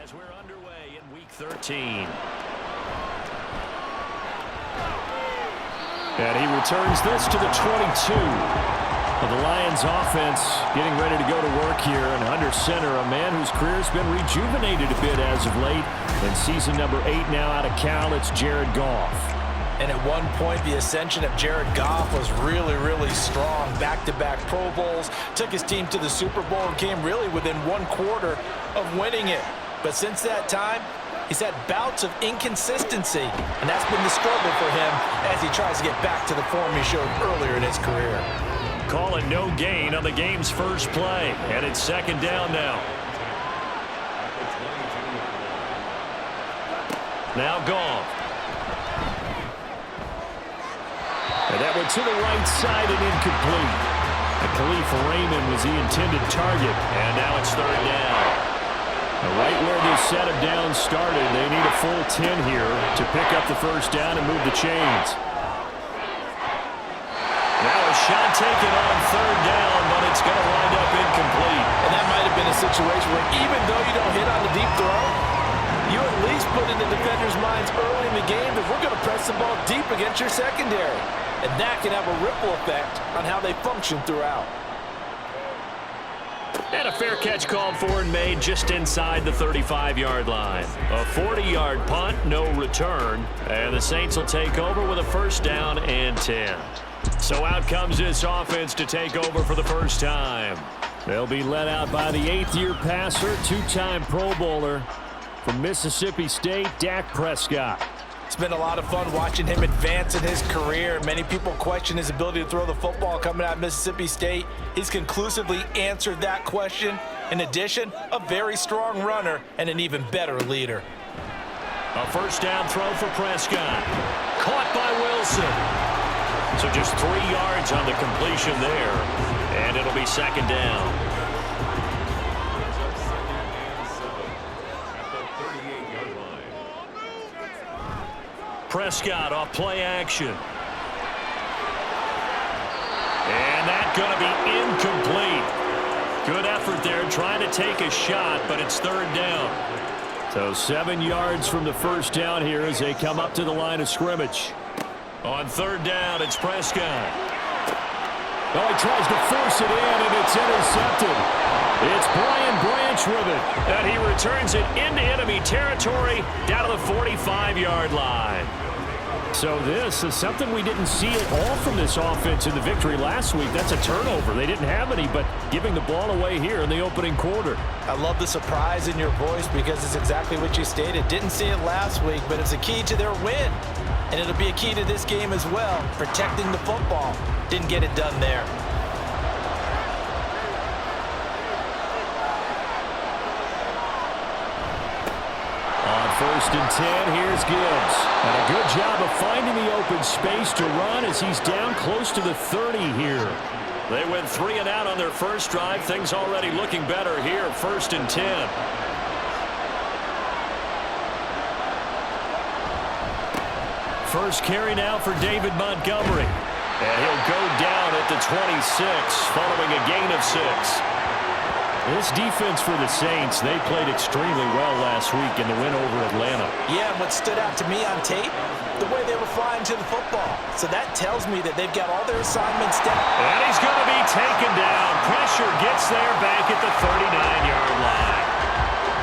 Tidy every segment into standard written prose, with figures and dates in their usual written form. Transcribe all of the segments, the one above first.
As we're underway in Week 13. And he returns this to the 22. Well, the Lions offense getting ready to go to work here. And under center, a man whose career's been rejuvenated a bit as of late. In season number 8 now out of Cal, it's Jared Goff. And at one point, the ascension of Jared Goff was really, really strong. Back-to-back Pro Bowls, took his team to the Super Bowl and came really within one quarter of winning it. But since that time, he's had bouts of inconsistency, and that's been the struggle for him as he tries to get back to the form he showed earlier in his career. Call it no gain on the game's first play, and it's second down now. Now Goff. And that went to the right side and incomplete. And Khalif Raymond was the intended target, and now it's third down. Right where this set of downs started, they need a full 10 here to pick up the first down and move the chains. Now a shot taken on third down, but it's going to wind up incomplete. And that might have been a situation where even though you don't hit on the deep throw, you at least put in the defenders' minds early in the game that we're going to press the ball deep against your secondary. And that can have a ripple effect on how they function throughout. And a fair catch called for and made just inside the 35-yard line. A 40-yard punt, no return. And the Saints will take over with a first down and 10. So out comes this offense to take over for the first time. They'll be led out by the 8th-year passer, two-time Pro Bowler from Mississippi State, Dak Prescott. It's been a lot of fun watching him advance in his career. Many people question his ability to throw the football coming out of Mississippi State. He's conclusively answered that question. In addition, a very strong runner and an even better leader. A first down throw for Prescott. Caught by Wilson. So just 3 yards on the completion there. And it'll be second down. Prescott off play action. And that's going to be incomplete. Good effort there trying to take a shot, but it's third down. So 7 yards from the first down here as they come up to the line of scrimmage. On third down, it's Prescott. Oh, he tries to force it in, and it's intercepted. It's Brian Branch with it, and he returns it into enemy territory down to the 45-yard line. So this is something we didn't see at all from this offense in the victory last week. That's a turnover. They didn't have any, but giving the ball away here in the opening quarter. I love the surprise in your voice because it's exactly what you stated. Didn't see it last week, but it's a key to their win. And it'll be a key to this game as well, protecting the football. Didn't get it done there. First and 10, here's Gibbs. And a good job of finding the open space to run as he's down close to the 30 here. They went 3 and out on their first drive. Things already looking better here, first and 10. First carry now for David Montgomery. And he'll go down at the 26 following a gain of 6. This defense for the Saints, they played extremely well last week in the win over Atlanta. Yeah, and what stood out to me on tape, the way they were flying to the football. So that tells me that they've got all their assignments down. And he's going to be taken down. Pressure gets there back at the 39-yard line.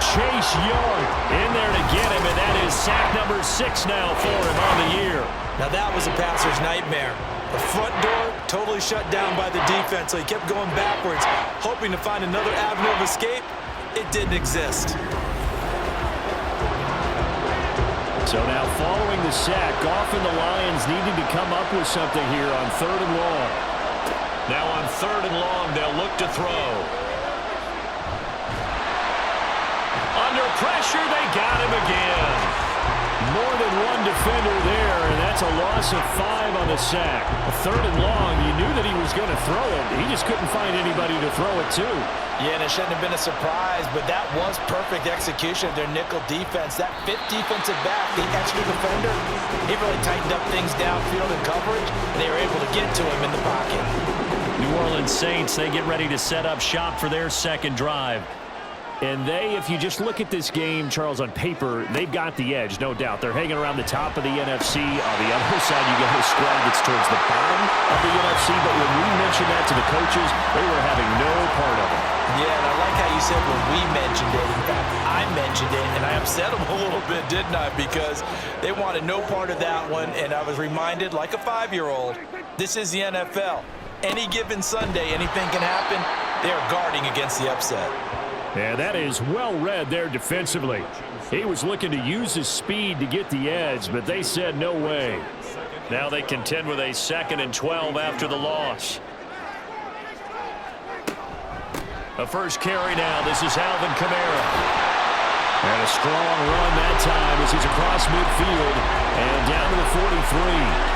Chase Young in there to get him, and that is sack number 6 now for him on the year. Now that was a passer's nightmare. The front door totally shut down by the defense, so he kept going backwards, hoping to find another avenue of escape. It didn't exist. So now following the sack, Goff and the Lions needing to come up with something here on third and long. Now on third and long, they'll look to throw. Under pressure, they got him again. More than one defender there, and that's a loss of 5 on the sack. A third and long, you knew that he was going to throw it. He just couldn't find anybody to throw it to. Yeah, and it shouldn't have been a surprise, but that was perfect execution of their nickel defense. That 5th defensive back, the extra defender, he really tightened up things downfield in coverage, and they were able to get to him in the pocket. New Orleans Saints, they get ready to set up shop for their second drive. And they, if you just look at this game, Charles, on paper, they've got the edge, no doubt. They're hanging around the top of the NFC. On the other side, you got a squad that's towards the bottom of the NFC. But when we mentioned that to the coaches, they were having no part of it. Yeah, and I like how you said when we mentioned it. In fact, I mentioned it, and I upset them a little bit, didn't I? Because they wanted no part of that one, and I was reminded, like a 5-year-old, this is the NFL. Any given Sunday, anything can happen. They are guarding against the upset. Yeah, that is well read there defensively. He was looking to use his speed to get the edge, but they said no way. Now they contend with a 2nd and 12 after the loss. A first carry now. This is Alvin Kamara. And a strong run that time as he's across midfield and down to the 43.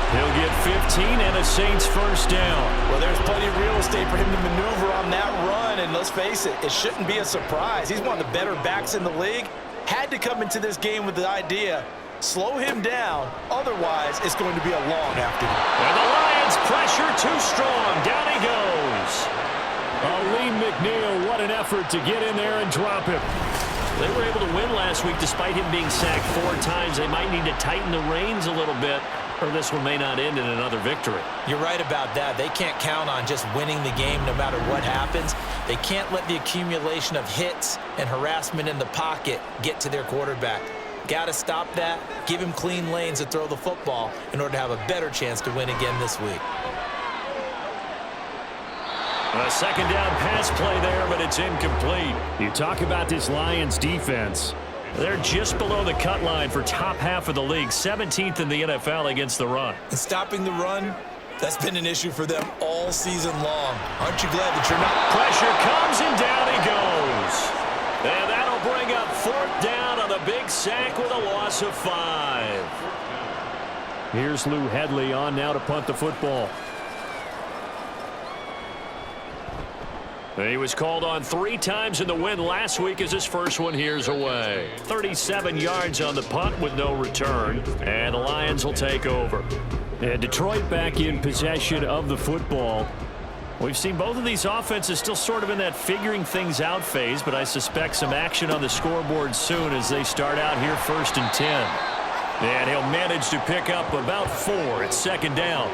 He'll get 15 and a Saints first down. Well, there's plenty of real estate for him to maneuver on that run, and let's face it, it shouldn't be a surprise. He's one of the better backs in the league. Had to come into this game with the idea, slow him down, otherwise it's going to be a long afternoon. And the Lions pressure too strong. Down he goes. Lee McNeil, what an effort to get in there and drop him. They were able to win last week despite him being sacked 4 times. They might need to tighten the reins a little bit, or this one may not end in another victory. You're right about that. They can't count on just winning the game no matter what happens. They can't let the accumulation of hits and harassment in the pocket get to their quarterback. Got to stop that, give him clean lanes to throw the football in order to have a better chance to win again this week. A 2nd down pass play there, but it's incomplete. You talk about this Lions defense. They're just below the cut line for top half of the league, 17th in the NFL against the run. And stopping the run, that's been an issue for them all season long. Aren't you glad that you're not? Pressure comes and down he goes. And that'll bring up 4th down on the big sack with a loss of 5. Here's Lou Hedley on now to punt the football. He was called on 3 times in the win last week as his first one here's away. 37 yards on the punt with no return. And the Lions will take over. And Detroit back in possession of the football. We've seen both of these offenses still sort of in that figuring things out phase, but I suspect some action on the scoreboard soon as they start out here 1st and 10. And he'll manage to pick up about 4. It's 2nd down.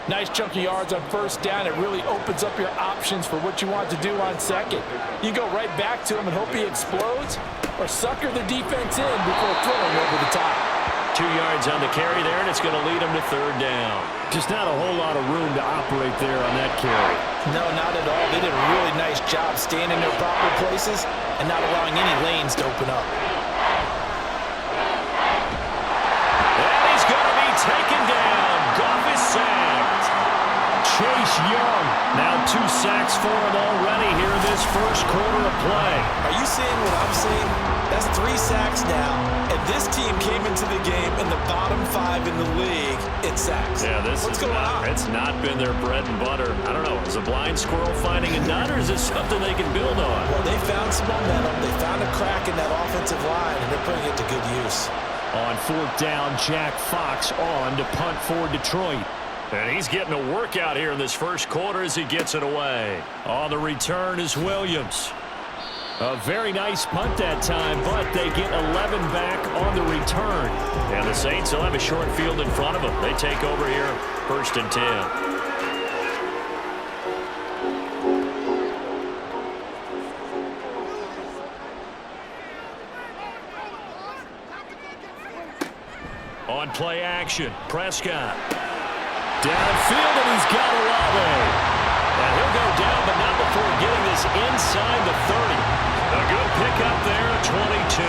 Nice chunky yards on 1st down. It really opens up your options for what you want to do on 2nd. You go right back to him and hope he explodes, or sucker the defense in before throwing over the top. 2 yards on the carry there, and it's going to lead him to 3rd down. Just not a whole lot of room to operate there on that carry. No, not at all. They did a really nice job staying in their proper places and not allowing any lanes to open up. And he's going to be taken down. Goff is sacked. Chase Young, now 2 sacks for him already here in this first quarter of play. Are you seeing what I'm seeing? That's 3 sacks now, and this team came into the game in the bottom 5 in the league in sacks. Yeah, What's going on? It's not been their bread and butter. I don't know, is a blind squirrel finding a nut, or is this something they can build on? Well, they found some momentum. They found a crack in that offensive line, and they're putting it to good use. On 4th down, Jack Fox on to punt for Detroit. And he's getting a workout here in this first quarter as he gets it away. On the return is Williams. A very nice punt that time, but they get 11 back on the return. And the Saints will have a short field in front of them. They take over here, 1st and 10. On play action, Prescott. Downfield, and he's got Olave. And he'll go down, but not before getting this inside the 30. A good pickup there at 22.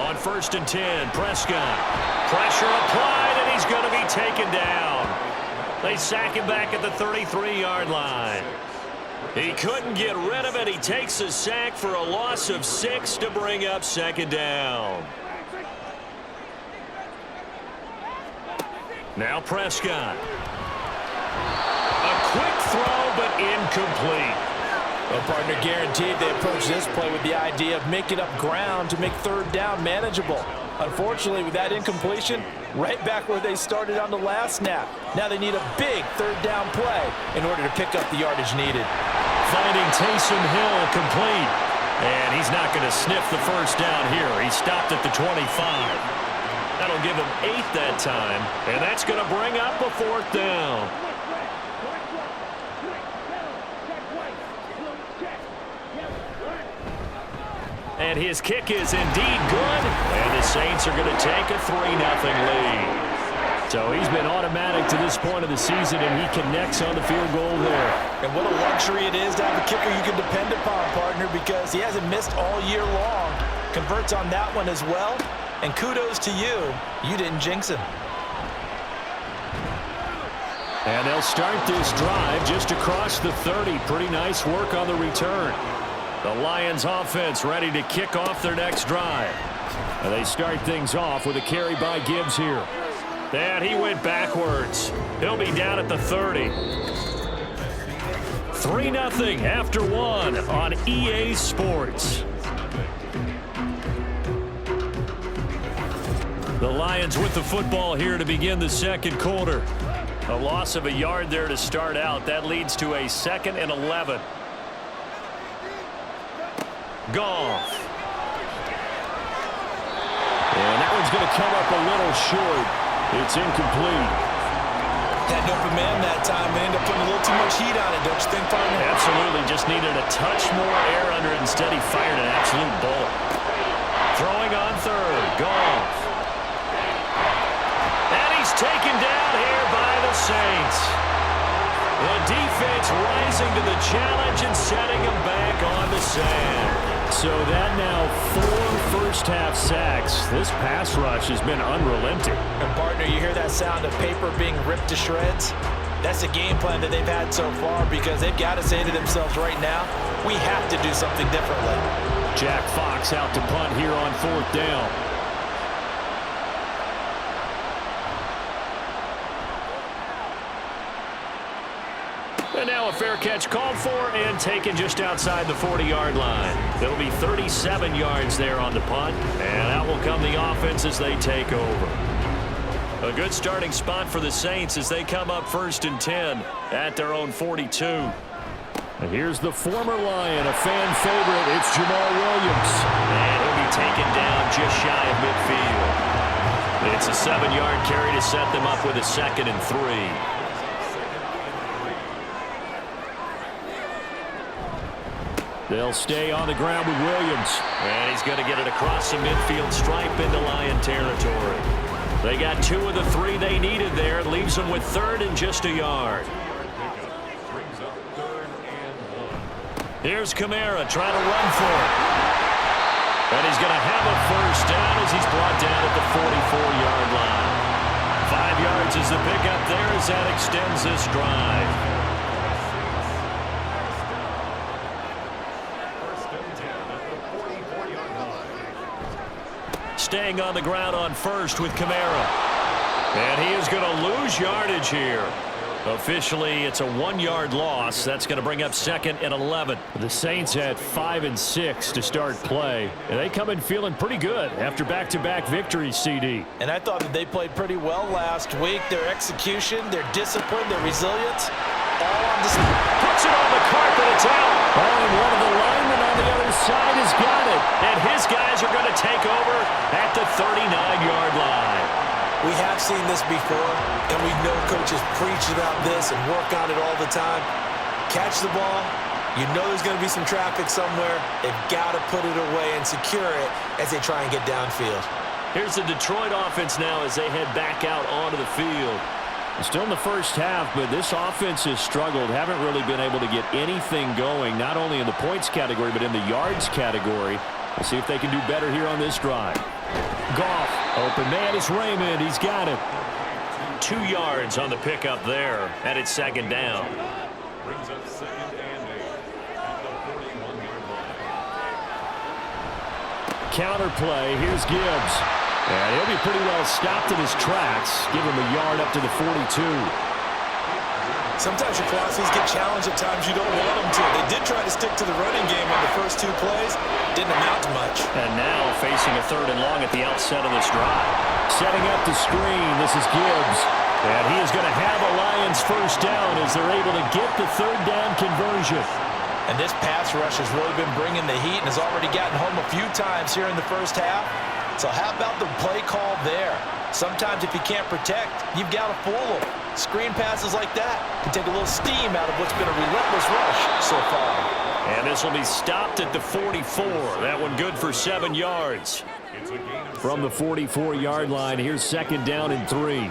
On 1st and 10, Prescott. Pressure applied, and he's going to be taken down. They sack him back at the 33-yard line. He couldn't get rid of it. He takes a sack for a loss of 6 to bring up 2nd down. Now Prescott. A quick throw, but incomplete. Well, partner, guaranteed they approach this play with the idea of making up ground to make 3rd down manageable. Unfortunately, with that incompletion, right back where they started on the last snap. Now they need a big third down play in order to pick up the yardage needed. Finding Taysom Hill complete. And he's not going to sniff the first down here. He stopped at the 25. That'll give him 8 that time. And that's going to bring up a 4th down. And his kick is indeed good. And the Saints are going to take a 3-0 lead. So he's been automatic to this point of the season, and he connects on the field goal there. And what a luxury it is to have a kicker you can depend upon, partner, because he hasn't missed all year long. Converts on that one as well. And kudos to you. You didn't jinx him. And they'll start this drive just across the 30. Pretty nice work on the return. The Lions offense ready to kick off their next drive. And they start things off with a carry by Gibbs here. And he went backwards. He'll be down at the 30. 3-0 after 1 on EA Sports. The Lions with the football here to begin the second quarter. A loss of a yard there to start out. That leads to a 2nd and 11. Goff. And that one's going to come up a little short. It's incomplete. Had an open man that time. They ended up putting a little too much heat on it, don't you think, partner? Absolutely. Just needed a touch more air under it. Instead, he fired an absolute bullet. Throwing on 3rd. Goff. And he's taken down here by the Saints. The defense rising to the challenge and setting him back on the sand. So that now 4 first-half sacks. This pass rush has been unrelenting. And, partner, you hear that sound of paper being ripped to shreds? That's the game plan that they've had so far, because they've got to say to themselves right now, we have to do something differently. Jack Fox out to punt here on 4th down. And now a fair catch called for and taken just outside the 40-yard line. It'll be 37 yards there on the punt, and out will come the offense as they take over. A good starting spot for the Saints as they come up 1st and 10 at their own 42. And here's the former Lion, a fan favorite. It's Jamal Williams. And he'll be taken down just shy of midfield. It's a 7-yard carry to set them up with a 2nd and 3. They'll stay on the ground with Williams. And he's going to get it across the midfield stripe into Lion territory. They got 2 of the 3 they needed there. It leaves them with 3rd and just a yard. Here's Kamara trying to run for it. And he's going to have a first down as he's brought down at the 44-yard line. 5 yards is the pickup there as that extends this drive. Staying on the ground on 1st with Kamara. And he is going to lose yardage here. Officially, it's a 1-yard loss. That's going to bring up 2nd and 11. The Saints had 5 and 6 to start play. And they come in feeling pretty good after back-to-back victories, CD. And I thought that they played pretty well last week. Their execution, their discipline, their resilience, all on display. Puts it on the carpet. It's out. Oh, and one of the linemen on the other side has got it. And his guys are going to take over at the 39-yard line. We have seen this before, and we know coaches preach about this and work on it all the time. Catch the ball. You know there's going to be some traffic somewhere. They've got to put it away and secure it as they try and get downfield. Here's the Detroit offense now as they head back out onto the field. Still in the first half, but this offense has struggled. Haven't really been able to get anything going, not only in the points category, but in the yards category. We'll see if they can do better here on this drive. Goff, open man is Raymond. He's got it. 2 yards on the pickup there, and it's 2nd down. Brings up 2nd and 8 at the 41-yard line. Counter play. Here's Gibbs. And he'll be pretty well stopped in his tracks. Give him a yard up to the 42. Sometimes your philosophies get challenged at times you don't want them to. They did try to stick to the running game on the first 2 plays. Didn't amount to much. And now facing a 3rd and long at the outset of this drive. Setting up the screen, this is Gibbs. And he is going to have a Lions first down as they're able to get the 3rd down conversion. And this pass rush has really been bringing the heat and has already gotten home a few times here in the first half. So how about the play call there? Sometimes if you can't protect, you've got to fool them. Screen passes like that can take a little steam out of what's been a relentless rush so far. And this will be stopped at the 44. That one good for 7 yards. From the 44-yard line, here's 2nd down and 3.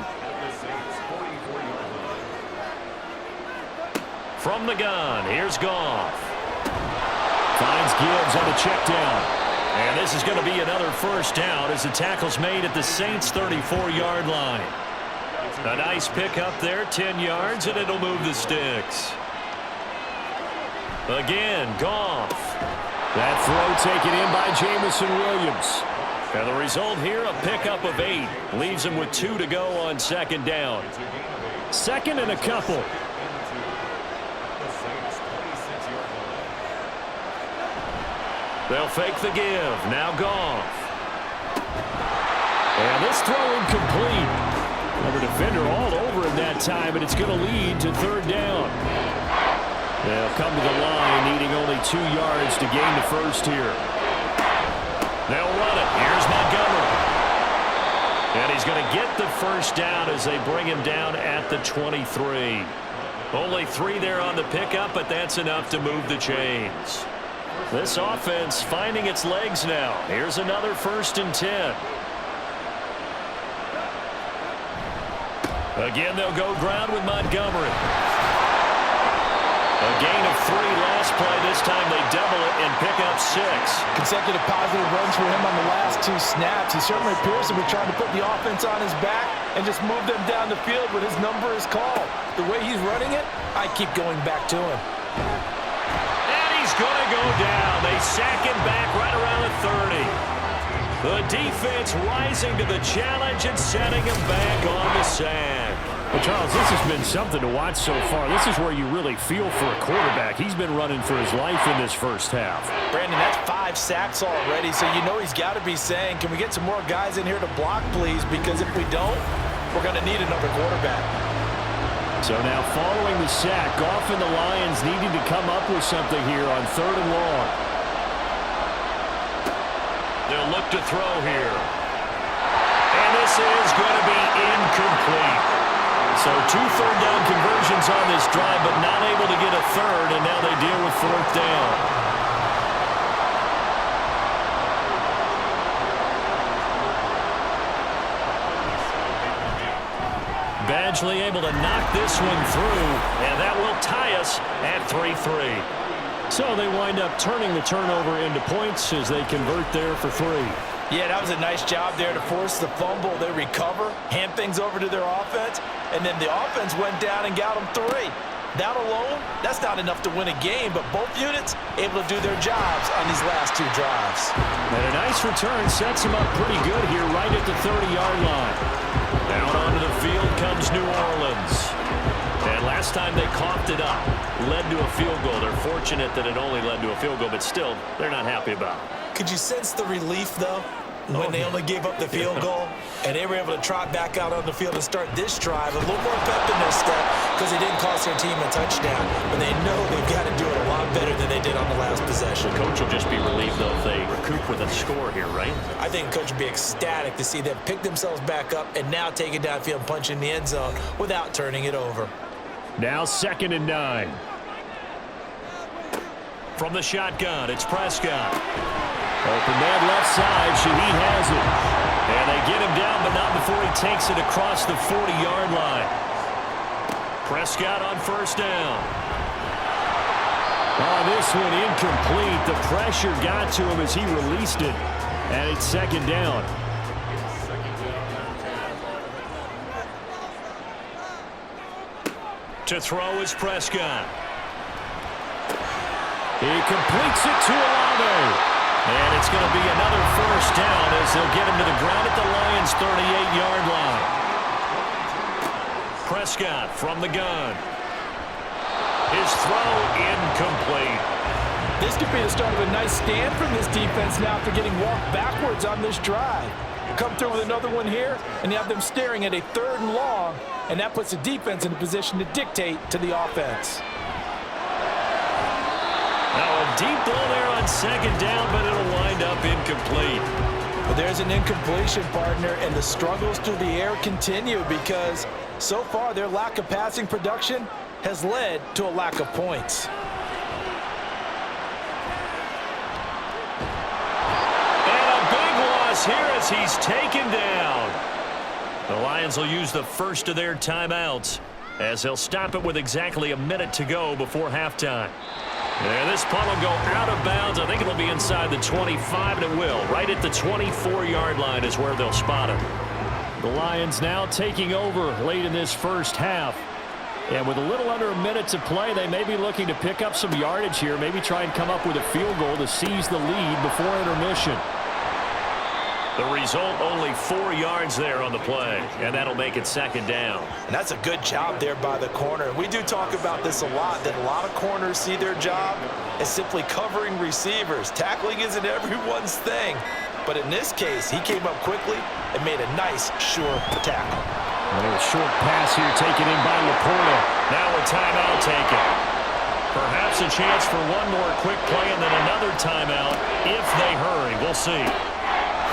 From the gun, here's Goff. Finds Gibbs on the check down. And this is going to be another first down as the tackle's made at the Saints' 34-yard line. A nice pickup there, 10 yards, and it'll move the sticks. Again, Goff. That throw taken in by Jamison Williams. And the result here, a pickup of 8. Leaves him with 2 to go on 2nd down. 2nd and a couple. They'll fake the give. Now Goff. And this throw incomplete. Another defender all over him that time, and it's going to lead to 3rd down. They'll come to the line, needing only 2 yards to gain the first here. They'll run it. Here's Montgomery. And he's going to get the first down as they bring him down at the 23. Only 3 there on the pickup, but that's enough to move the chains. This offense finding its legs now. Here's another 1st and 10. Again, they'll go ground with Montgomery. A gain of 3 last play. This time they double it and pick up 6. Consecutive positive runs for him on the last 2 snaps. He certainly appears to be trying to put the offense on his back and just move them down the field when his number is called. The way he's running it, I keep going back to him. And he's going to go down. They sack him back right around the 30. The defense rising to the challenge and setting him back on the sack. Well, Charles, this has been something to watch so far. This is where you really feel for a quarterback. He's been running for his life in this first half. Brandon, that's 5 sacks already, so you know he's got to be saying, can we get some more guys in here to block, please? Because if we don't, we're going to need another quarterback. So now following the sack, Goff and the Lions needing to come up with something here on 3rd and long. They'll look to throw here. And this is going to be incomplete. So 2 third down conversions on this drive, but not able to get a 3rd, and now they deal with 4th down. Badgley able to knock this one through, and that will tie us at 3-3. So they wind up turning the turnover into points as they convert there for 3. Yeah, that was a nice job there to force the fumble. They recover, hand things over to their offense, and then the offense went down and got them 3. That alone, that's not enough to win a game, but both units able to do their jobs on these last 2 drives. And a nice return sets them up pretty good here right at the 30-yard line. Down onto the field comes New Orleans. And last time they coughed it up, led to a field goal. They're fortunate that it only led to a field goal, but still, they're not happy about it. Could you sense the relief, though, when they only gave up the field goal and they were able to trot back out on the field and start this drive a little more pep in their step because they didn't cost their team a touchdown, but they know they've got to do it a lot better than they did on the last possession. The coach will just be relieved, though, if they recoup with a score here, right? I think the coach would be ecstatic to see them pick themselves back up and now take it downfield and punch in the end zone without turning it over. Now 2nd and 9. From the shotgun, it's Prescott. Open man left side, Shaheed has it. And they get him down, but not before he takes it across the 40-yard line. Prescott on 1st down. Oh, this one incomplete. The pressure got to him as he released it. And it's 2nd down. To throw is Prescott. He completes it to Olave. And it's going to be another 1st down as they'll get him to the ground at the Lions' 38-yard line. Prescott from the gun. His throw incomplete. This could be the start of a nice stand from this defense now after getting walked backwards on this drive. Come through with another one here, and you have them staring at a 3rd and long, and that puts the defense in a position to dictate to the offense. Now a deep ball there on 2nd down, but it'll wind up incomplete. But there's an incompletion, partner, and the struggles through the air continue because so far their lack of passing production has led to a lack of points. Here as he's taken down. The Lions will use the first of their timeouts as they'll stop it with exactly a minute to go before halftime. And this punt will go out of bounds. I think it'll be inside the 25, and it will. Right at the 24-yard line is where they'll spot it. The Lions now taking over late in this first half. And with a little under a minute to play, they may be looking to pick up some yardage here, maybe try and come up with a field goal to seize the lead before intermission. The result, only 4 yards there on the play, and that'll make it 2nd down. And that's a good job there by the corner. We do talk about this a lot, that a lot of corners see their job as simply covering receivers. Tackling isn't everyone's thing. But in this case, he came up quickly and made a nice, sure tackle. A little short pass here taken in by Laporta. Now a timeout taken. Perhaps a chance for one more quick play and then another timeout if they hurry. We'll see.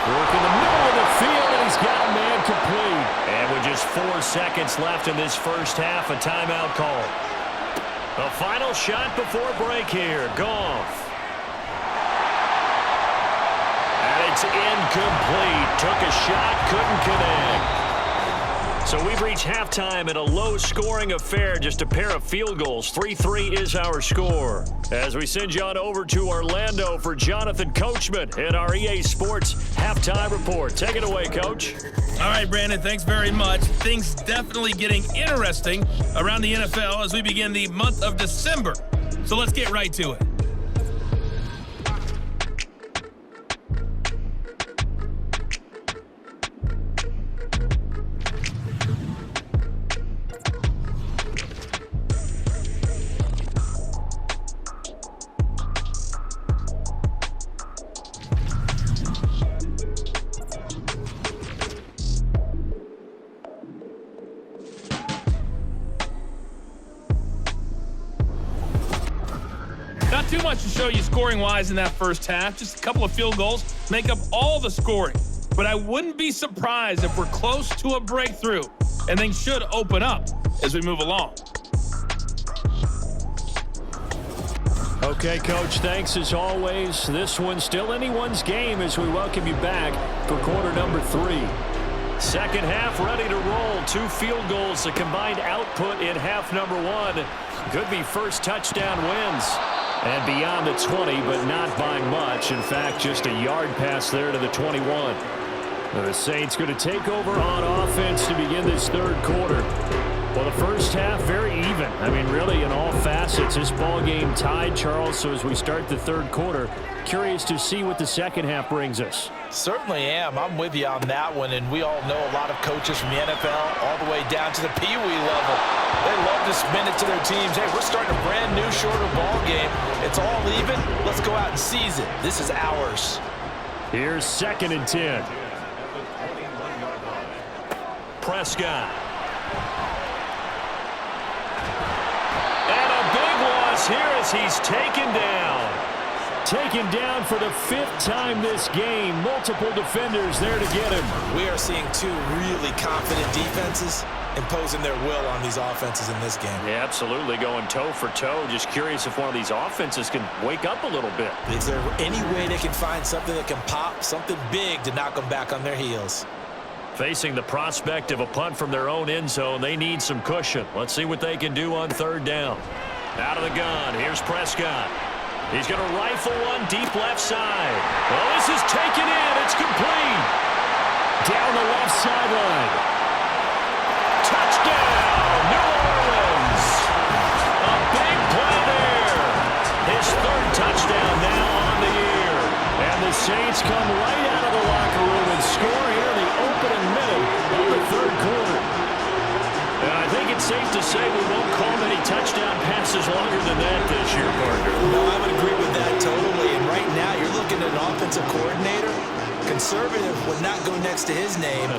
Work in the middle of the field, and he's got a man complete. And with just 4 seconds left in this first half, a timeout call. The final shot before break here. Goff. And it's incomplete. Took a shot, couldn't connect. So we've reached halftime in a low-scoring affair, just a pair of field goals. 3-3 is our score. As we send you on over to Orlando for Jonathan Coachman in our EA Sports Halftime Report. Take it away, Coach. All right, Brandon, thanks very much. Things definitely getting interesting around the NFL as we begin the month of December. So let's get right to it. Not too much to show you scoring-wise in that first half. Just a couple of field goals make up all the scoring. But I wouldn't be surprised if we're close to a breakthrough, and things should open up as we move along. Okay, Coach, thanks as always. This one's still anyone's game as we welcome you back for quarter number 3. Second half ready to roll. 2 field goals, the combined output in half number 1. Could be first touchdown wins. And beyond the 20, but not by much. In fact, just a yard pass there to the 21. The Saints going to take over on offense to begin this third quarter. Well, the first half, very even. I mean, really, in all facets, this ball game tied, Charles. So as we start the third quarter, curious to see what the second half brings us. Certainly am. I'm with you on that one, and we all know a lot of coaches from the NFL all the way down to the Pee Wee level. They love to spin it to their teams. Hey, we're starting a brand new, shorter ball game. It's all even. Let's go out and seize it. This is ours. Here's 2nd and 10. Prescott. And a big loss here as he's taken down. Taken down for the 5th time this game. Multiple defenders there to get him. We are seeing 2 really confident defenses imposing their will on these offenses in this game. Yeah, absolutely, going toe for toe. Just curious if one of these offenses can wake up a little bit. Is there any way they can find something that can pop, something big to knock them back on their heels? Facing the prospect of a punt from their own end zone, they need some cushion. Let's see what they can do on 3rd down. Out of the gun, here's Prescott. He's going to rifle one deep left side. Well, this is taken in. It's complete. Down the left sideline. Touchdown, New Orleans. A big play there. His 3rd touchdown now on the year. And the Saints come right out of the locker room and score here in the opening minute of the 3rd quarter. And I think it's safe to say we won't call many touchdown passes much longer than that this year, partner. No, I would agree with that totally. And right now, you're looking at an offensive coordinator. Conservative would not go next to his name.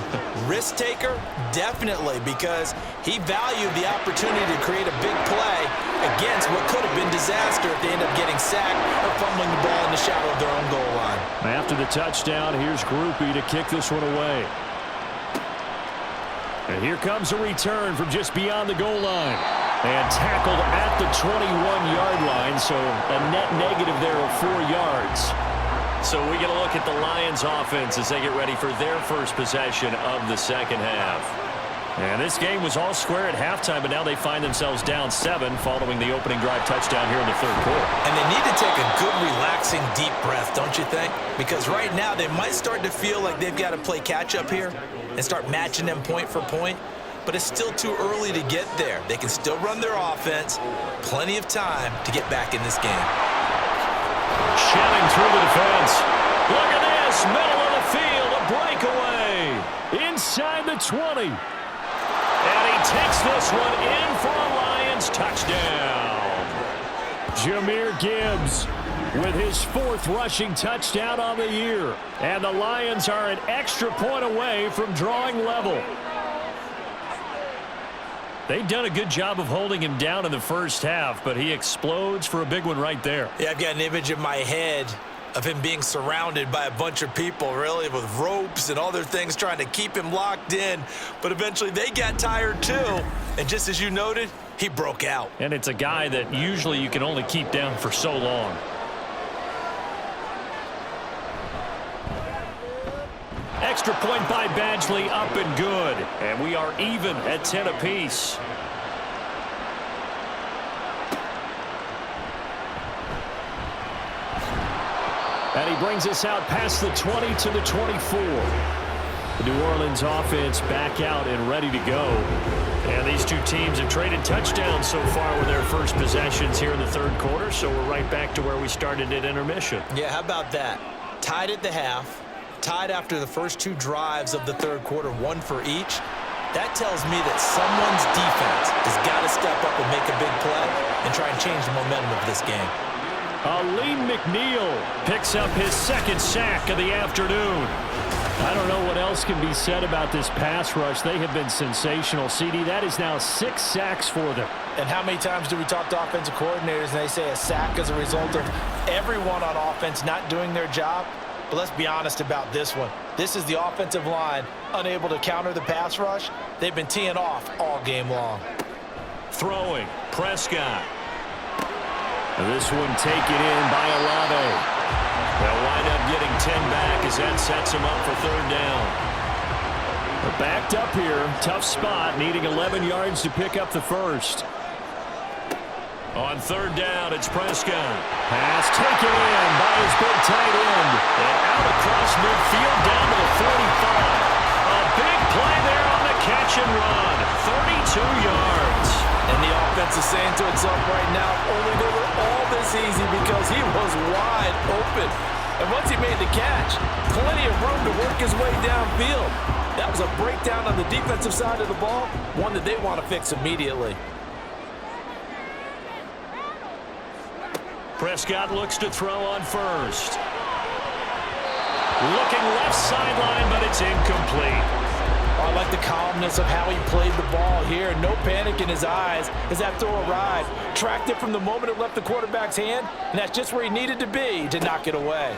Risk taker, definitely, because he valued the opportunity to create a big play against what could have been disaster if they end up getting sacked or fumbling the ball in the shadow of their own goal line. After the touchdown, here's Groupie to kick this one away. And here comes a return from just beyond the goal line. And tackled at the 21-yard line, so a net negative there of 4 yards. So we get a look at the Lions offense as they get ready for their first possession of the second half. And this game was all square at halftime, but now they find themselves down 7 following the opening drive touchdown here in the third quarter. And they need to take a good, relaxing, deep breath, don't you think? Because right now they might start to feel like they've got to play catch-up here and start matching them point for point. But it's still too early to get there. They can still run their offense. Plenty of time to get back in this game. Shannon through the defense. Look at this. Middle of the field. A breakaway. Inside the 20. And he takes this one in for a Lions touchdown. Jahmyr Gibbs with his 4th rushing touchdown on the year. And the Lions are an extra point away from drawing level. They've done a good job of holding him down in the first half, but he explodes for a big one right there. Yeah, I've got an image in my head of him being surrounded by a bunch of people, really, with ropes and other things trying to keep him locked in. But eventually they got tired too. And just as you noted, he broke out. And it's a guy that usually you can only keep down for so long. Extra point by Badgley, up and good. And we are even at 10 apiece. And he brings us out past the 20 to the 24. The New Orleans offense back out and ready to go. And these two teams have traded touchdowns so far with their first possessions here in the third quarter, so we're right back to where we started at intermission. Yeah, how about that? Tied at the half. Tied after the first 2 drives of the third quarter, 1 for each. That tells me that someone's defense has got to step up and make a big play and try and change the momentum of this game. Aleem McNeil picks up his 2nd sack of the afternoon. I don't know what else can be said about this pass rush. They have been sensational. CD, that is now 6 sacks for them. And how many times do we talk to offensive coordinators and they say a sack as a result of everyone on offense not doing their job? But let's be honest about this one. This is the offensive line unable to counter the pass rush. They've been teeing off all game long. Throwing, Prescott. And this one taken in by Olave. They'll wind up getting 10 back as that sets him up for 3rd down. They're backed up here. Tough spot, needing 11 yards to pick up the first. On 3rd down, it's Prescott. Pass taken in by his big tight end. And out across midfield down to the 45. A big play there on the catch and run. 32 yards. And the offense is saying to itself right now, only they were all this easy because he was wide open. And once he made the catch, plenty of room to work his way downfield. That was a breakdown on the defensive side of the ball, one that they want to fix immediately. Prescott looks to throw on first. Looking left sideline, but it's incomplete. I like the calmness of how he played the ball here. No panic in his eyes as that throw arrived. Tracked it from the moment it left the quarterback's hand, and that's just where he needed to be to knock it away.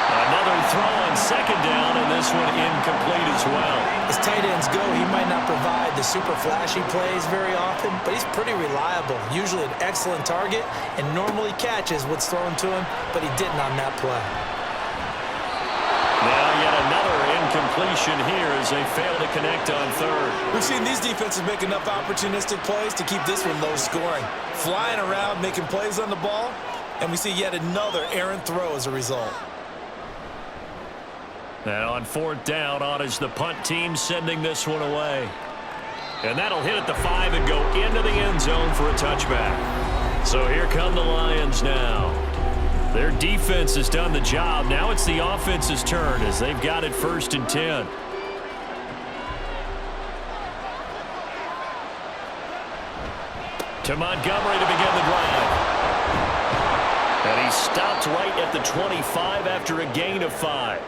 Another throw on 2nd down, and this one incomplete as well. As tight ends go, he might not provide the super flashy plays very often, but he's pretty reliable. Usually an excellent target, and normally catches what's thrown to him, but he didn't on that play. Now yet another incompletion here as they fail to connect on 3rd. We've seen these defenses make enough opportunistic plays to keep this one low scoring. Flying around, making plays on the ball, and we see yet another errant throw as a result. And on 4th down, on is the punt team sending this one away. And that'll hit at the 5 and go into the end zone for a touchback. So here come the Lions now. Their defense has done the job. Now it's the offense's turn as they've got it 1st and 10. To Montgomery to begin the drive. And he stopped right at the 25 after a gain of 5.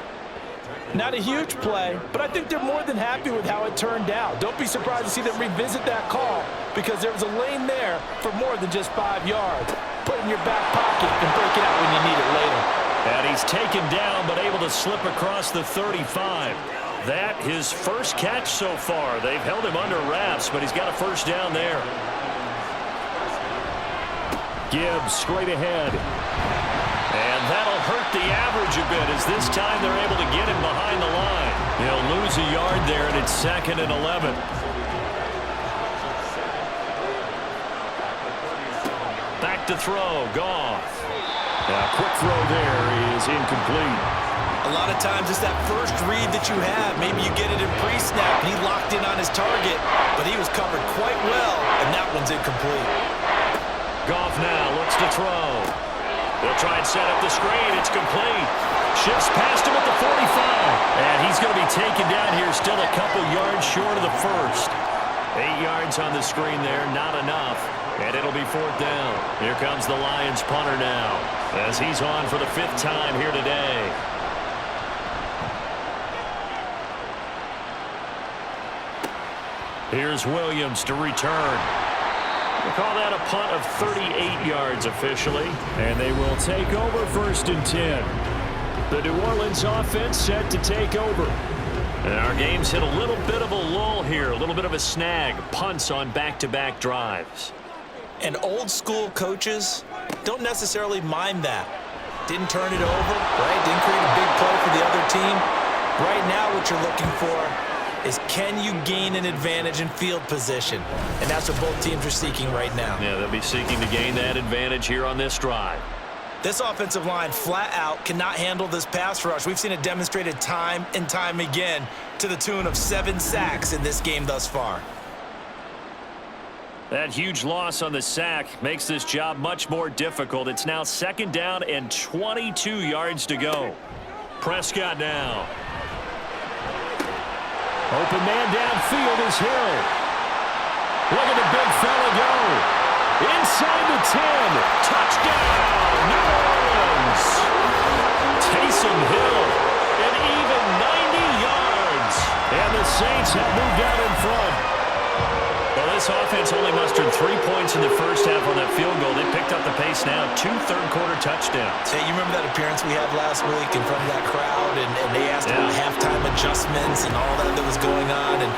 Not a huge play, but I think they're more than happy with how it turned out. Don't be surprised to see them revisit that call because there was a lane there for more than just 5 yards. Put it in your back pocket and break it out when you need it later. And he's taken down but able to slip across the 35. That his first catch so far. They've held him under wraps, but he's got a first down there. Gibbs straight ahead. And that'll hurt the average a bit as this time they're able to get him behind the line. He'll lose a yard there, and it's 2nd and 11. Back to throw, Goff. A quick throw there is incomplete. A lot of times it's that first read that you have. Maybe you get it in pre-snap, and he locked in on his target, but he was covered quite well, and that one's incomplete. Goff now looks to throw. They'll try and set up the screen. It's complete. Shifts past him at the 45. And he's going to be taken down here, still a couple yards short of the first. 8 yards on the screen there, not enough. And it'll be 4th down. Here comes the Lions punter now, as he's on for the 5th time here today. Here's Williams to return. We'll call that a punt of 38 yards officially, and they will take over 1st and 10. The New Orleans offense set to take over. And our game's hit a little bit of a lull here, a little bit of a snag. Punts on back-to-back drives. And old-school coaches don't necessarily mind that. Didn't turn it over, right? Didn't create a big play for the other team. Right now what you're looking for is can you gain an advantage in field position? And that's what both teams are seeking right now. Yeah, they'll be seeking to gain that advantage here on this drive. This offensive line flat out cannot handle this pass rush. We've seen it demonstrated time and time again to the tune of 7 sacks in this game thus far. That huge loss on the sack makes this job much more difficult. It's now 2nd down and 22 yards to go. Prescott now. Open man downfield is Hill. Look at the big fella go. Inside the 10. Touchdown, New Orleans. Taysom Hill, an even 90 yards. And the Saints have moved out in front. Well, this offense only mustered 3 points in the first half on that field goal. They picked up the pace now. 2 third-quarter touchdowns. Hey, you remember that appearance we had last week in front of that crowd, and they asked about halftime adjustments and all that was going on. And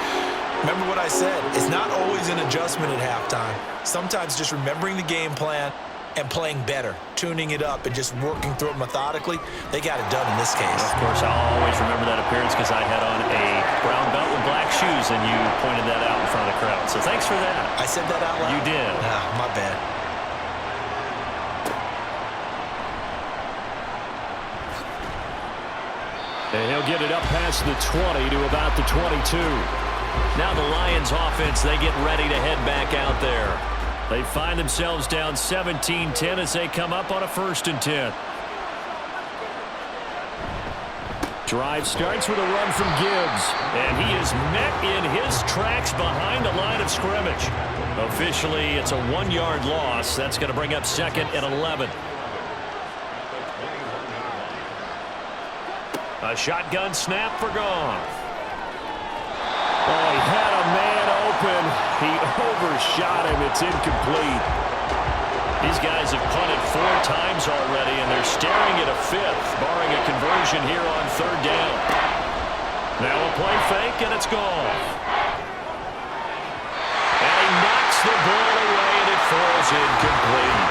remember what I said, it's not always an adjustment at halftime. Sometimes just remembering the game plan and playing better, tuning it up and just working through it methodically. They got it done in this case. Of course, I'll always remember that appearance because I had on a brown belt with black shoes, and you pointed that out in front of the crowd. So thanks for that. I said that out loud? You did. Ah, my bad. And he'll get it up past the 20 to about the 22. Now the Lions offense, they get ready to head back out there. They find themselves down 17-10 as they come up on a 1st and 10. Drive starts with a run from Gibbs, and he is met in his tracks behind the line of scrimmage. Officially, it's a 1-yard loss. That's going to bring up 2nd and 11. A shotgun snap for Goff. Oh, he had a man open. He overshot him. It's incomplete. These guys have punted 4 times already, and they're staring at a 5th, barring a conversion here on 3rd down. Now a play fake, and it's Goff. And he knocks the ball away, and it falls incomplete.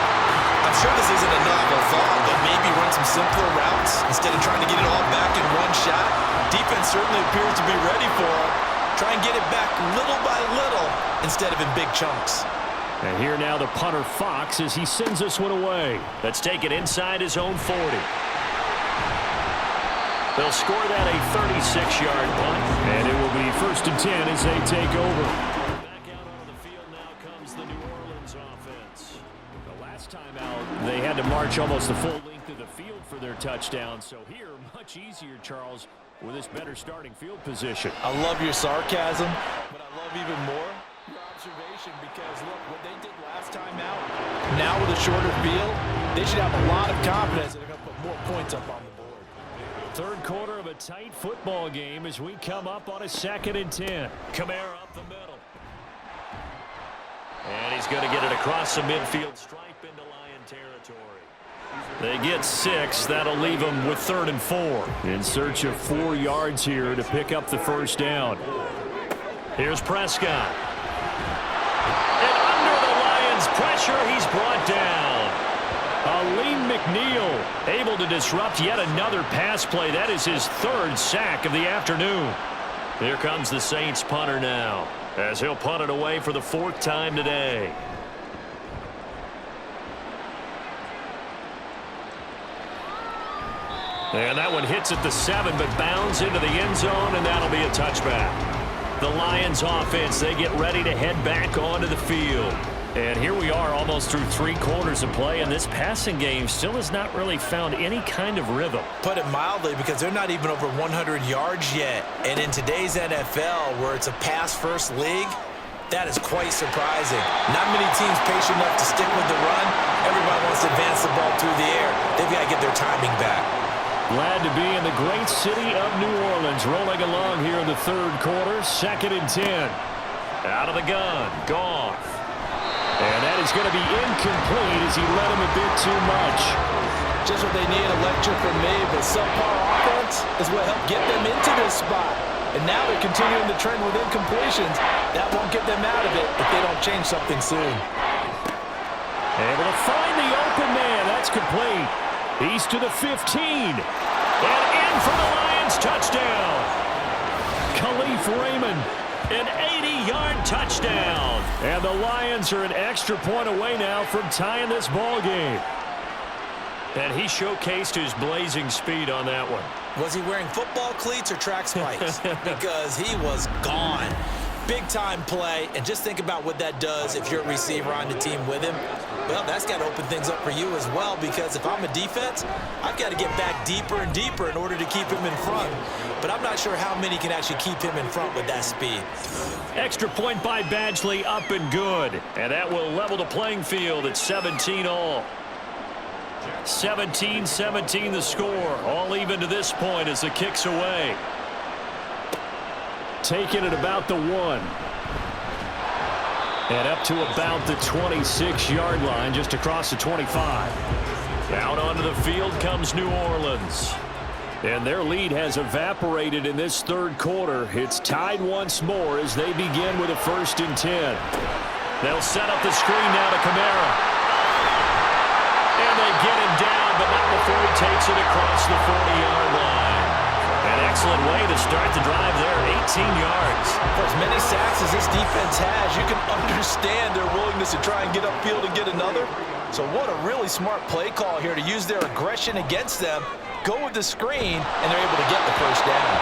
I'm sure this isn't a novel thought, but maybe run some simpler routes instead of trying to get it all back in one shot. Defense certainly appears to be ready for it. Try and get it back little by little instead of in big chunks. And here now the punter Fox as he sends this one away. Let's take it inside his own 40. They'll score that a 36-yard punt, and it will be 1st and 10 as they take over. Back out on the field now comes the New Orleans offense. The last time out, they had to march almost the full length of the field for their touchdown. So here, much easier, Charles, with this better starting field position. I love your sarcasm, but I love even more your observation because, look, what they did last time out, now with a shorter field, they should have a lot of confidence that they're going to put more points up on the board. Third quarter of a tight football game as we come up on a 2nd and 10. Kamara up the middle. And he's going to get it across the midfield stripe into Lion territory. They get 6. That'll leave them with 3rd and 4. In search of 4 yards here to pick up the first down. Here's Prescott. And under the Lions' pressure, he's brought down. Aleem McNeil able to disrupt yet another pass play. That is his 3rd sack of the afternoon. Here comes the Saints punter now, as he'll punt it away for the 4th time today. And that one hits at the 7, but bounds into the end zone, and that'll be a touchback. The Lions offense, they get ready to head back onto the field. And here we are almost through 3 quarters of play, and this passing game still has not really found any kind of rhythm. Put it mildly, because they're not even over 100 yards yet. And in today's NFL, where it's a pass-first league, that is quite surprising. Not many teams patient enough to stick with the run. Everybody wants to advance the ball through the air. They've got to get their timing back. Glad to be in the great city of New Orleans, rolling along here in the 3rd quarter, 2nd and 10. Out of the gun, Goff. And that is going to be incomplete as he led him a bit too much. Just what they need, a lecture from me, but subpar offense is what helped get them into this spot. And now they're continuing the trend with incompletions. That won't get them out of it if they don't change something soon. Able to find the open man. That's complete. He's to the 15. And in for the Lions touchdown. Khalif Raymond, an 80-yard touchdown. And the Lions are an extra point away now from tying this ball game. And he showcased his blazing speed on that one. Was he wearing football cleats or track spikes? Because he was gone. Big-time play, and just think about what that does if you're a receiver on the team with him. Well, that's got to open things up for you as well, because if I'm a defense, I've got to get back deeper and deeper in order to keep him in front. But I'm not sure how many can actually keep him in front with that speed. Extra point by Badgley, up and good. And that will level the playing field at 17 all. 17-17 the score. All even to this point as the kick's away. Taking it about the 1. And up to about the 26-yard line, just across the 25. Out onto the field comes New Orleans. And their lead has evaporated in this 3rd quarter. It's tied once more as they begin with a 1st and 10. They'll set up the screen now to Kamara. And they get him down, but not before he takes it across the 40-yard line. An excellent way to start the drive there, 18 yards. For as many sacks as this defense has, you can understand their willingness to try and get upfield and get another. So what a really smart play call here to use their aggression against them, go with the screen, and they're able to get the first down.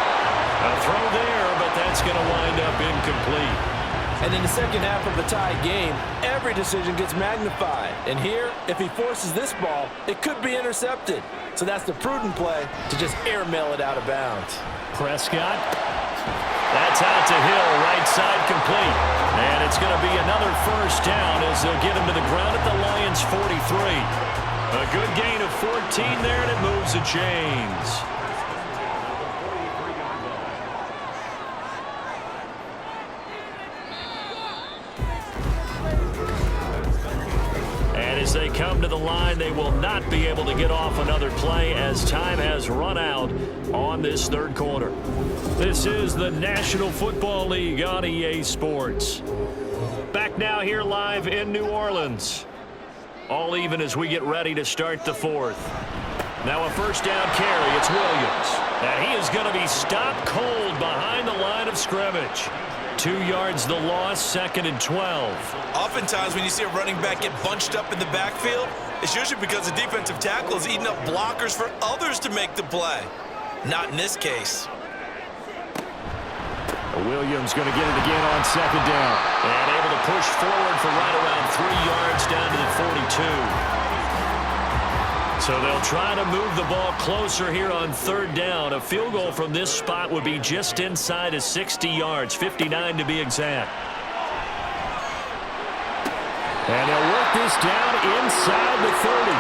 A throw there, but that's going to wind up incomplete. And in the second half of the tie game, every decision gets magnified. And here, if he forces this ball, it could be intercepted. So that's the prudent play to just airmail it out of bounds. Prescott. That's out to Hill, right side complete. And it's going to be another first down as they'll get him to the ground at the Lions' 43. A good gain of 14 there, and it moves the chains. As they come to the line, they will not be able to get off another play as time has run out on this 3rd quarter. This is the National Football League on EA Sports. Back now here live in New Orleans. All even as we get ready to start the 4th. Now a first down carry. It's Williams. And he is going to be stopped cold behind the line of scrimmage. 2 yards the loss, 2nd and 12. Oftentimes when you see a running back get bunched up in the backfield, it's usually because the defensive tackle is eating up blockers for others to make the play. Not in this case. Williams going to get it again on 2nd down. And able to push forward for right around 3 yards down to the 42. So they'll try to move the ball closer here on 3rd down. A field goal from this spot would be just inside of 60 yards, 59 to be exact. And he'll work this down inside the 30.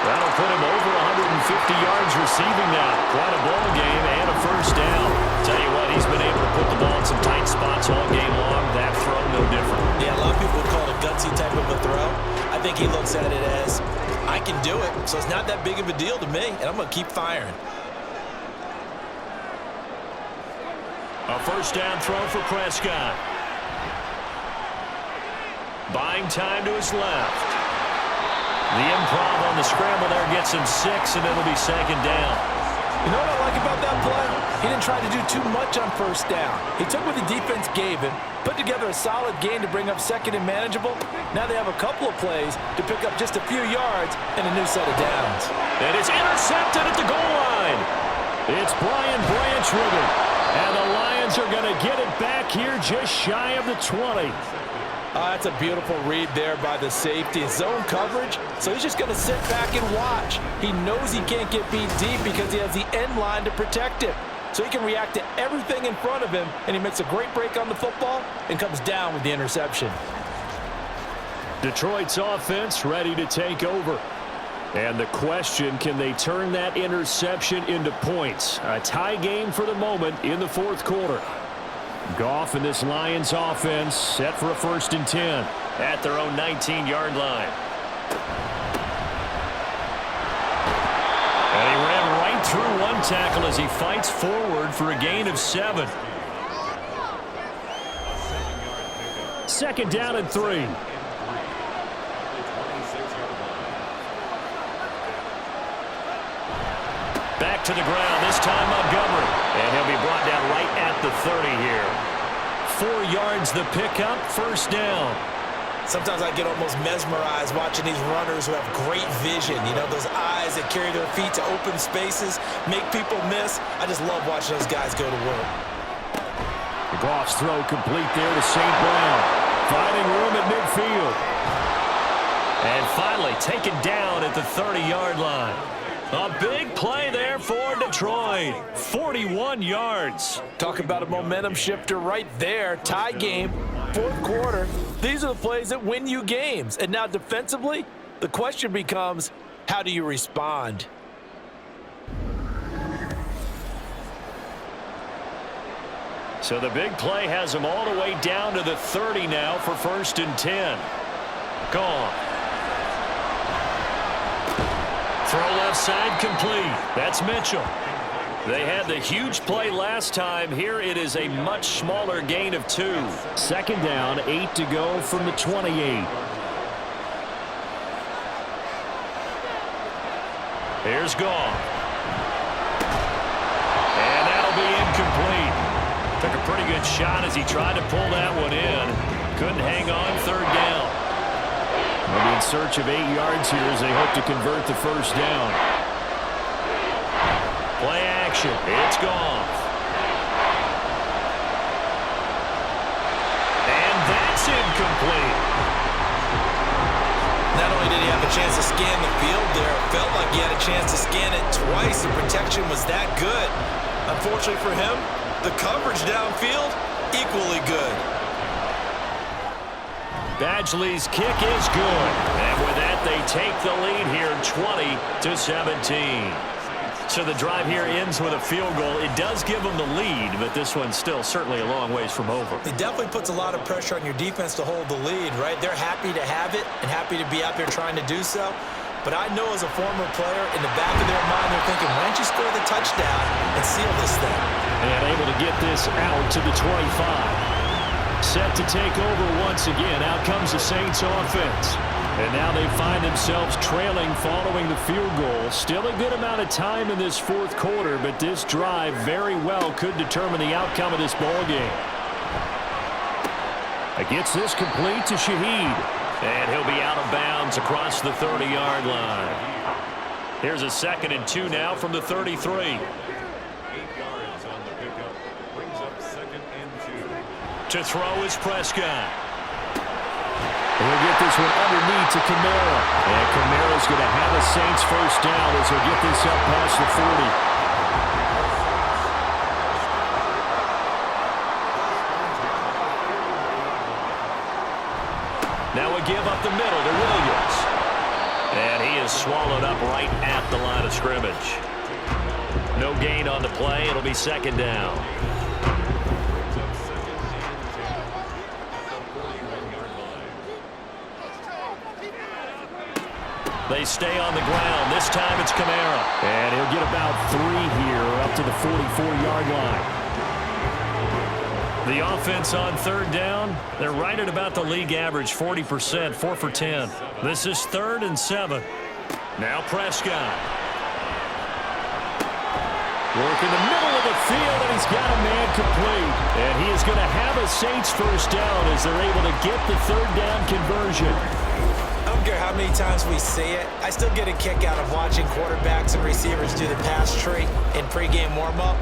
That'll put him over 150 yards receiving now. Quite a ball game and a first down. Tell you what, he's been able to put the ball in some tight spots all game long. That throw, no different. Yeah, a lot of people would call it a gutsy type of a throw. I think he looks at it as, I can do it, so it's not that big of a deal to me, and I'm going to keep firing. A first down throw for Prescott. Buying time to his left. The improv on the scramble there gets him 6, and it'll be second down. You know what I like about that play? He didn't try to do too much on first down. He took what the defense gave him, put together a solid gain to bring up second and manageable. Now they have a couple of plays to pick up just a few yards and a new set of downs. And it's intercepted at the goal line. It's Brian Branch with it. And the Lions are going to get it back here just shy of the 20. That's a beautiful read there by the safety. It's zone coverage, so he's just going to sit back and watch. He knows he can't get beat deep because he has the end line to protect him. So he can react to everything in front of him, and he makes a great break on the football and comes down with the interception. Detroit's offense ready to take over. And the question, can they turn that interception into points? A tie game for the moment in the fourth quarter. Goff and this Lions offense set for a 1st and 10 at their own 19-yard line. And he ran right through one tackle as he fights forward for a gain of 7. 2nd down and 3. Back to the ground, this time Montgomery. And he'll be brought down right at the 30 here. 4 yards the pickup, 1st down. Sometimes I get almost mesmerized watching these runners who have great vision. You know, those eyes that carry their feet to open spaces, make people miss. I just love watching those guys go to work. The Goff's throw complete there to St. Brown. Finding room at midfield. And finally taken down at the 30-yard line. A big play there for Detroit. 41 yards. Talk about a momentum shifter right there. Tie game, 4th quarter. These are the plays that win you games. And now defensively, the question becomes, how do you respond? So the big play has him all the way down to the 30 now for 1st and 10. Gone. Throw left side complete. That's Mitchell. They had the huge play last time. Here it is a much smaller gain of 2. 2nd down, 8 to go from the 28. Here's Goff. And that'll be incomplete. Took a pretty good shot as he tried to pull that one in. Couldn't hang on, 3rd down. They'll be in search of 8 yards here as they hope to convert the 1st down. Play action. It's Goff. And that's incomplete. Not only did he have a chance to scan the field there, it felt like he had a chance to scan it twice. The protection was that good. Unfortunately for him, the coverage downfield, equally good. Badgley's kick is good. And with that, they take the lead here 20-17. So the drive here ends with a field goal. It does give them the lead, but this one's still certainly a long ways from over. It definitely puts a lot of pressure on your defense to hold the lead, right? They're happy to have it and happy to be out there trying to do so. But I know as a former player, in the back of their mind, they're thinking, why don't you score the touchdown and seal this thing? And able to get this out to the 25. Set to take over once again. Out comes the Saints offense. And now they find themselves trailing following the field goal. Still a good amount of time in this 4th quarter, but this drive very well could determine the outcome of this ball game. Gets this complete to Shaheed. And he'll be out of bounds across the 30-yard line. Here's a 2nd and 2 now from the 33. 8 yards on the pickup. Brings up 2nd and 2. To throw is Prescott. He'll get this one underneath to Kamara. And Kamara's going to have a Saints 1st down as he'll get this up past the 40. Now a give up up the middle to Williams. And he is swallowed up right at the line of scrimmage. No gain on the play. It'll be second down. They stay on the ground. This time it's Kamara. And he'll get about 3 here up to the 44-yard line. The offense on third down, they're right at about the league average, 40%, 4 for 10. This is 3rd and 7. Now Prescott. Working the middle of the field, and he's got a man complete. And he is going to have a Saints first down as they're able to get the third down conversion. I don't care how many times we see it. I still get a kick out of watching quarterbacks and receivers do the pass tree in pregame warm-up.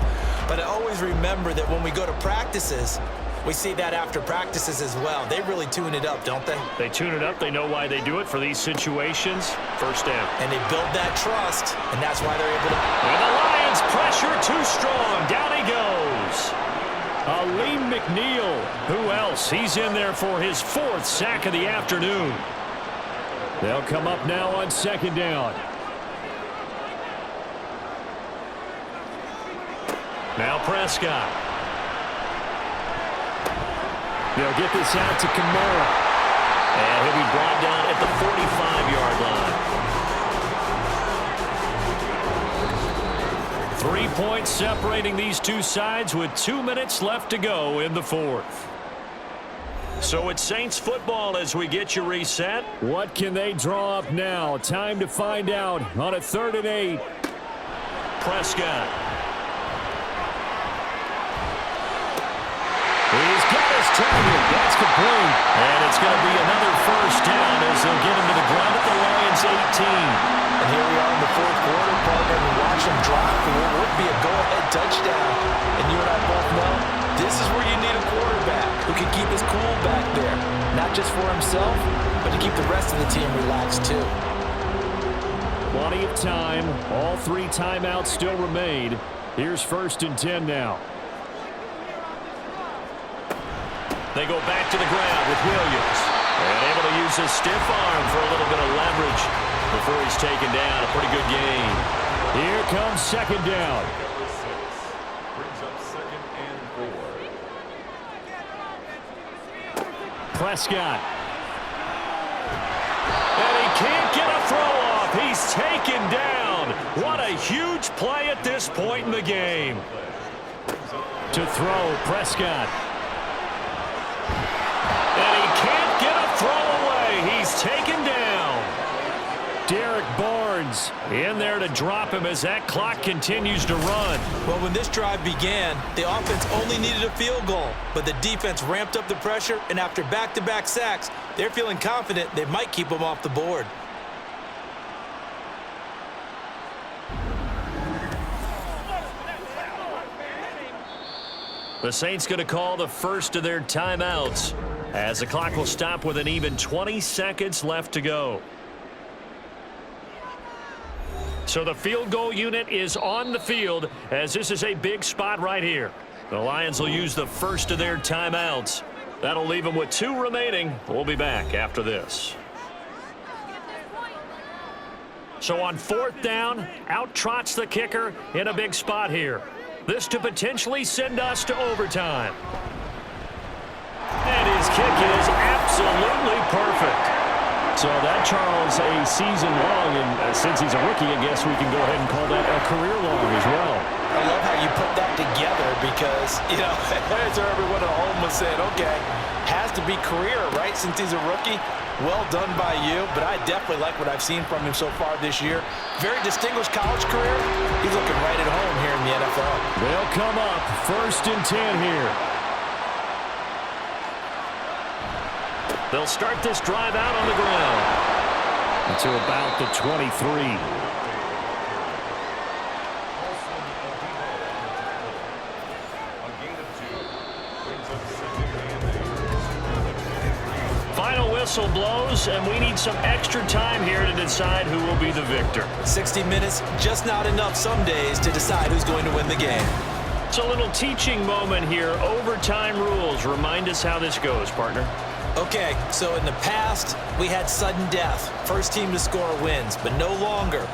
But I always remember that when we go to practices, we see that after practices as well. They really tune it up, don't they? They tune it up. They know why they do it for these situations. First down. And they build that trust, and that's why they're able to. And the Lions pressure too strong. Down he goes. Aleem McNeil. Who else? He's in there for his 4th sack of the afternoon. They'll come up now on second down. Now Prescott. They'll get this out to Kamara. And he'll be brought down at the 45-yard line. 3 points separating these two sides with 2 minutes left to go in the 4th. So it's Saints football as we get you reset. What can they draw up now? Time to find out on a 3rd and 8. Prescott. He's got his target. That's complete. And it's going to be another first down as they'll get him to the ground at the Lions 18. And here we are in the 4th quarter, partner, and watch him drop for what would be a go-ahead touchdown. And you and I both know this is where you need a quarterback who can keep his cool back there. Not just for himself, but to keep the rest of the team relaxed too. Plenty of time. All 3 timeouts still remain. Here's 1st and 10 now. They go back to the ground with Williams. And able to use his stiff arm for a little bit of leverage before he's taken down. A pretty good gain. Here comes second down. Brings up 2nd and 4. Prescott. And he can't get a throw off. He's taken down. What a huge play at this point in the game. To throw, Prescott. And he can't get a throw away. He's taken down. Derek Barnes in there to drop him as that clock continues to run. Well, when this drive began, the offense only needed a field goal, but the defense ramped up the pressure, and after back-to-back sacks, they're feeling confident they might keep them off the board. The Saints going to call the first of their timeouts as the clock will stop with an even 20 seconds left to go. So the field goal unit is on the field as this is a big spot right here. The Lions will use the first of their timeouts. That'll leave them with 2 remaining. We'll be back after this. So on 4th down, out trots the kicker in a big spot here. This to potentially send us to overtime. And his kick is absolutely perfect. So that, Charles, a season long, and since he's a rookie, I guess we can go ahead and call that a career long as well. I love how you put that together because, you know, as everyone at home was saying, okay, has to be career, right, since he's a rookie. Well done by you, but I definitely like what I've seen from him so far this year. Very distinguished college career. He's looking right at home here in the NFL. They'll come up 1st and 10 here. They'll start this drive out on the ground to about the 23. Final whistle blows, and we need some extra time here to decide who will be the victor. 60 minutes, just not enough some days to decide who's going to win the game. It's a little teaching moment here. Overtime rules. Remind us how this goes, partner. Okay, so in the past, we had sudden death. First team to score wins, but no longer.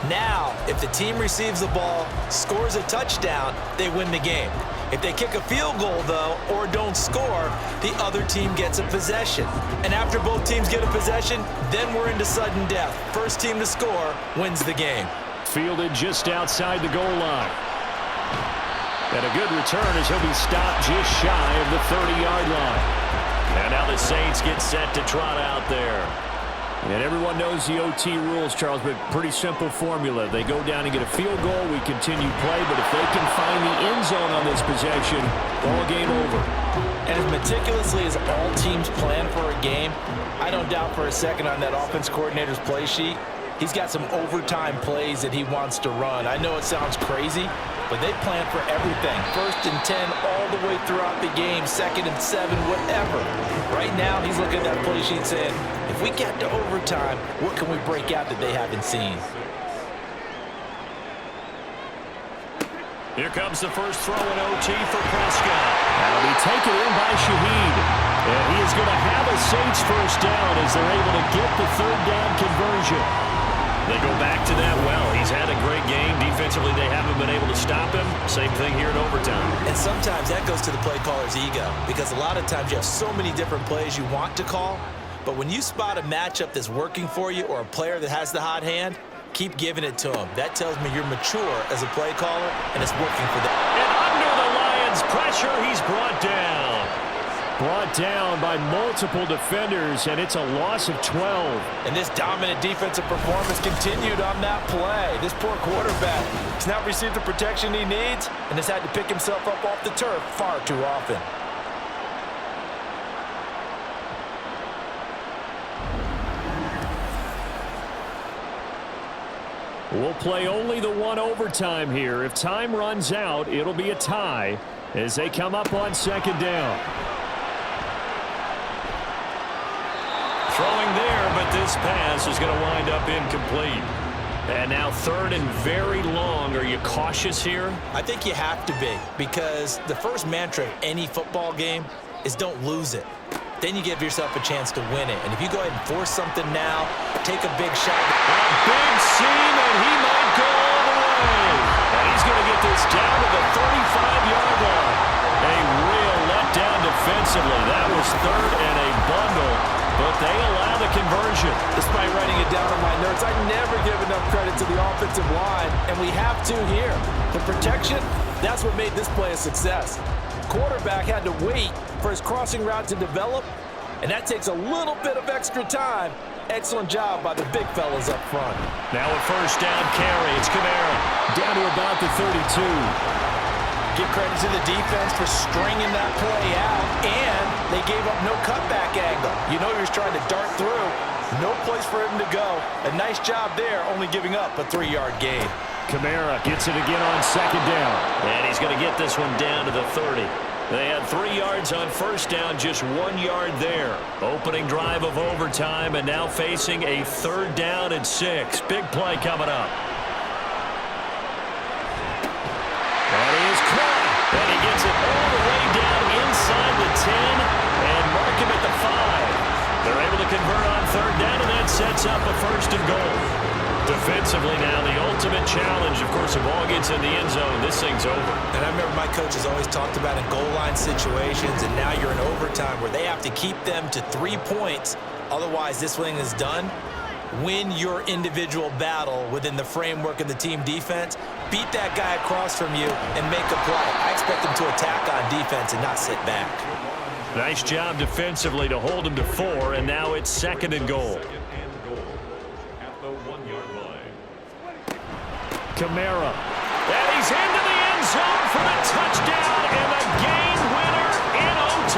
Now, if the team receives the ball, scores a touchdown, they win the game. If they kick a field goal, though, or don't score, the other team gets a possession. And after both teams get a possession, then we're into sudden death. First team to score wins the game. Fielded just outside the goal line. And a good return as he'll be stopped just shy of the 30-yard line. And now the Saints get set to trot out there. And everyone knows the OT rules, Charles, but pretty simple formula. They go down and get a field goal, we continue play, but if they can find the end zone on this possession, ball game over. And as meticulously as all teams plan for a game, I don't doubt for a second on that offense coordinator's play sheet, he's got some overtime plays that he wants to run. I know it sounds crazy, but they plan for everything. 1st and 10 all the way throughout the game, 2nd and 7, whatever. Right now, he's looking at that play sheet saying, if we get to overtime, what can we break out that they haven't seen? Here comes the first throw in OT for Prescott. That'll be taken in by Shaheed. And he is going to have a Saints first down as they're able to get the 3rd down conversion. They go back to that well. He's had a great game. Defensively, they haven't been able to stop him. Same thing here in overtime. And sometimes that goes to the play caller's ego, because a lot of times you have so many different plays you want to call, but when you spot a matchup that's working for you or a player that has the hot hand, keep giving it to him. That tells me you're mature as a play caller, and it's working for them. And under the Lions' pressure, he's brought down. Brought down by multiple defenders, and it's a loss of 12. And this dominant defensive performance continued on that play. This poor quarterback has not received the protection he needs and has had to pick himself up off the turf far too often. We'll play only the one overtime here. If time runs out, it'll be a tie as they come up on 2nd down. Throwing there, but this pass is going to wind up incomplete. And now 3rd and very long. Are you cautious here? I think you have to be, because the first mantra of any football game is don't lose it. Then you give yourself a chance to win it. And if you go ahead and force something now, take a big shot. A big seam, and he might go all the way. And he's going to get this down to the 35-yard line. A real letdown defensively. That was 3rd and a bundle, but they allow the conversion. Despite writing it down on my notes, I never give enough credit to the offensive line, and we have to here. The protection, that's what made this play a success. Quarterback had to wait for his crossing route to develop, and that takes a little bit of extra time. Excellent job by the big fellas up front. Now a first down carry. It's Kamara down to about the 32. Give credit to the defense for stringing that play out, and they gave up no cutback angle. You know he was trying to dart through. No place for him to go. A nice job there, only giving up a 3-yard gain. Kamara gets it again on 2nd down. And he's going to get this one down to the 30. They had 3 yards on first down, just 1 yard there. Opening drive of overtime, and now facing a 3rd down and 6. Big play coming up. And he is caught. And he gets it all the way down inside the 10 and mark him at the 5. They're able to convert on 3rd down, and that sets up a 1st and goal. Defensively now, the ultimate challenge. Of course, the ball gets in the end zone, this thing's over. And I remember my coaches always talked about in goal line situations, and now you're in overtime where they have to keep them to 3 points. Otherwise, this thing is done. Win your individual battle within the framework of the team defense. Beat that guy across from you and make a play. I expect them to attack on defense and not sit back. Nice job defensively to hold him to 4, and now it's 2nd and goal. Kamara. And he's into the end zone for a touchdown and a game winner in OT.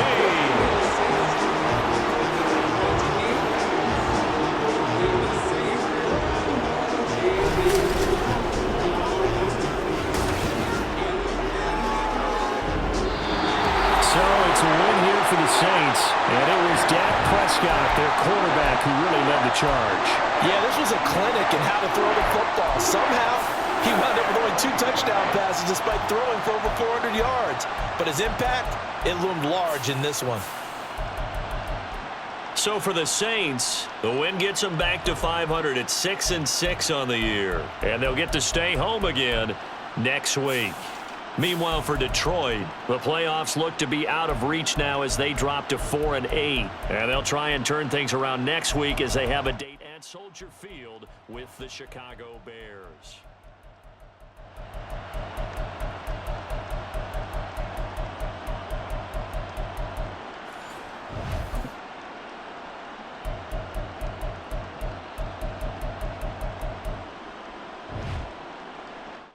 So it's a win here for the Saints, and it was Dak Prescott, their quarterback, who really led the charge. Yeah, this was a clinic in how to throw the football. Somehow, he wound up with only 2 touchdown passes despite throwing for over 400 yards. But his impact, it loomed large in this one. So for the Saints, the win gets them back to 500 at 6-6 on the year. And they'll get to stay home again next week. Meanwhile, for Detroit, the playoffs look to be out of reach now as they drop to 4-8. And they'll try and turn things around next week as they have a date at Soldier Field with the Chicago Bears.